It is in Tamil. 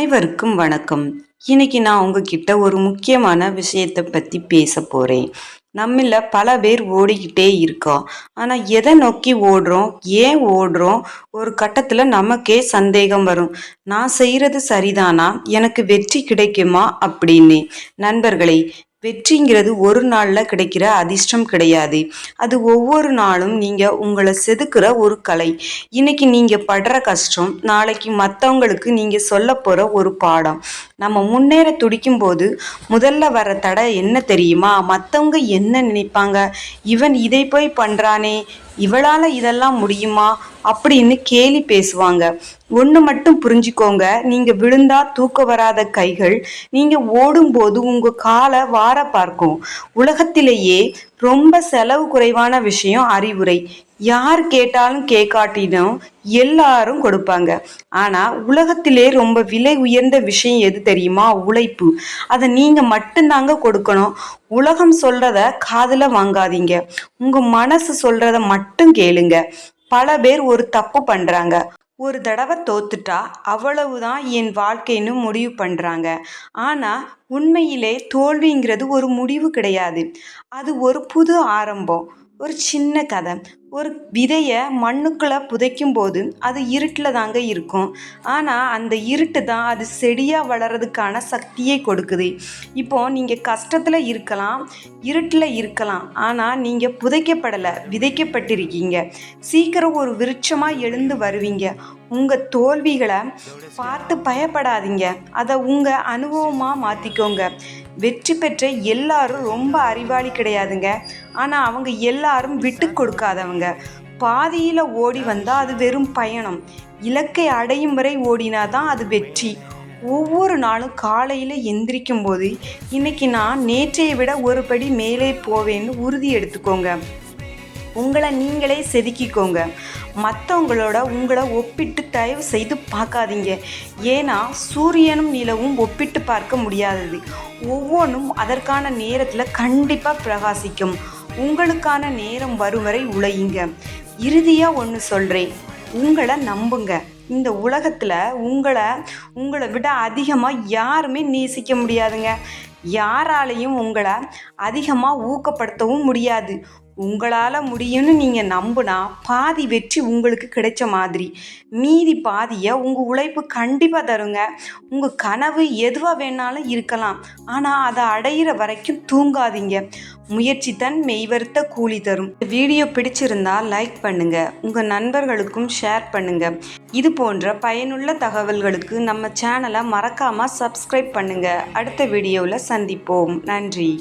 அனைவருக்கும் வணக்கம். இன்னைக்கு நான் உங்ககிட்ட ஒரு முக்கியமான விஷயத்தை பத்தி பேச போறேன். நம்மள பல பேர் ஓடிக்கிட்டே இருக்கோம். ஆனா எதை நோக்கி ஓடுறோம், ஏன் ஓடுறோம், ஒரு கட்டத்துல நமக்கே சந்தேகம் வரும். நான் செய்யறது சரிதானா, எனக்கு வெற்றி கிடைக்குமா அப்படின்னு. நண்பர்களே, வெற்றிங்கிறது ஒரு நாள்ல கிடைக்கிற அதிர்ஷ்டம் கிடையாது. அது ஒவ்வொரு நாளும் நீங்க உங்களை செதுக்குற ஒரு கலை. இன்னைக்கு நீங்க படுற கஷ்டம் நாளைக்கு மற்றவங்களுக்கு நீங்க சொல்ல போற ஒரு பாடம். நம்ம முன்னேற துடிக்கும் போது முதல்ல வர தடை என்ன தெரியுமா? மற்றவங்க என்ன நினைப்பாங்க, இவன் இதை போய் பண்றானே, இவளால இதெல்லாம் முடியுமா அப்படின்னு கேலி பேசுவாங்க. ஒன்று மட்டும் புரிஞ்சுக்கோங்க, நீங்க விழுந்தா தூக்க வராத கைகள் நீங்க ஓடும்போது உங்க காலை வார பார்க்கும். உலகத்திலேயே ரொம்ப செலவு குறைவான விஷயம் அறிவுரை. யார் கேட்டாலும் கேட்காட்டினும் எல்லாரும் கொடுப்பாங்க. ஆனா உலகத்திலே ரொம்ப விலை உயர்ந்த விஷயம் எது தெரியுமா? உழைப்பு. அதை நீங்க மட்டும்தாங்க கொடுக்கணும். உலகம் சொல்றத காதுல வாங்காதீங்க, உங்க மனசு சொல்றத மட்டும் கேளுங்க. பல பேர் ஒரு தப்பு பண்றாங்க. ஒரு தடவை தோத்துட்டா அவ்வளவுதான் என் வாழ்க்கைன்னு முடிவு பண்றாங்க. ஆனா உண்மையிலே தோல்விங்கிறது ஒரு முடிவு கிடையாது. அது ஒரு புது ஆரம்பம். ஒரு சின்ன கதை. ஒரு விதைய மண்ணுக்குள்ள புதைக்கும் போது அது இருட்டில் தாங்க இருக்கும். ஆனால் அந்த இருட்டு தான் அது செடியாக வளர்றதுக்கான சக்தியை கொடுக்குது. இப்போ நீங்கள் கஷ்டத்தில் இருக்கலாம், இருட்டில் இருக்கலாம், ஆனால் நீங்கள் புதைக்கப்படலை, விதைக்கப்பட்டிருக்கீங்க. சீக்கிரம் ஒரு விருட்சமாக எழுந்து வருவீங்க. உங்கள் தோல்விகளை பார்த்து பயப்படாதீங்க, அதை உங்கள் அனுபவமாக மாற்றிக்கோங்க. வெற்றி பெற்ற எல்லாரும் ரொம்ப அறிவாளி கிடையாதுங்க. ஆனால் அவங்க எல்லாரும் விட்டு கொடுக்காதவங்க. பாதியில் ஓடி வந்தால் அது வெறும் பயணம். இலக்கை அடையும் வரை ஓடினாதான் அது வெற்றி. ஒவ்வொரு நாளும் காலையில் எந்திரிக்கும் போது இன்னைக்கு நான் நேற்றையை விட ஒரு படி மேலே போவேன்னு உறுதி எடுத்துக்கோங்க. உங்களை நீங்களே செதுக்கிக்கோங்க. மற்றவங்களோட உங்களை ஒப்பிட்டு தயவு செய்து பார்க்காதீங்க. ஏன்னா சூரியனும் நிலவும் ஒப்பிட்டு பார்க்க முடியாதது. ஒவ்வொன்றும் அதற்கான நேரத்தில் கண்டிப்பாக பிரகாசிக்கும். உங்களுக்கான நேரம் வரும் வரை உழையுங்க. இறுதியாக ஒன்று சொல்கிறேன், உங்களை நம்புங்க. இந்த உலகத்தில் உங்களை விட அதிகமாக யாருமே நேசிக்க முடியாதுங்க. யாராலையும் உங்களை அதிகமாக ஊக்கப்படுத்தவும் முடியாது. உங்களால் முடியும்னு நீங்கள் நம்புனா பாதி வெற்றி உங்களுக்கு கிடைச்ச மாதிரி. மீதி பாதியை உங்கள் உழைப்பு கண்டிப்பாக தருங்க. உங்கள் கனவு எதுவாக வேணாலும் இருக்கலாம், ஆனால் அதை அடையிற வரைக்கும் தூங்காதீங்க. முயற்சி தன் மெய்வருத்த கூலி தரும். வீடியோ பிடிச்சிருந்தா லைக் பண்ணுங்க, உங்கள் நண்பர்களுக்கும் ஷேர் பண்ணுங்க. இது போன்ற பயனுள்ள தகவல்களுக்கு நம்ம சேனலை மறக்காமல் சப்ஸ்கிரைப் பண்ணுங்க. அடுத்த வீடியோவில் சந்திப்போம். நன்றி.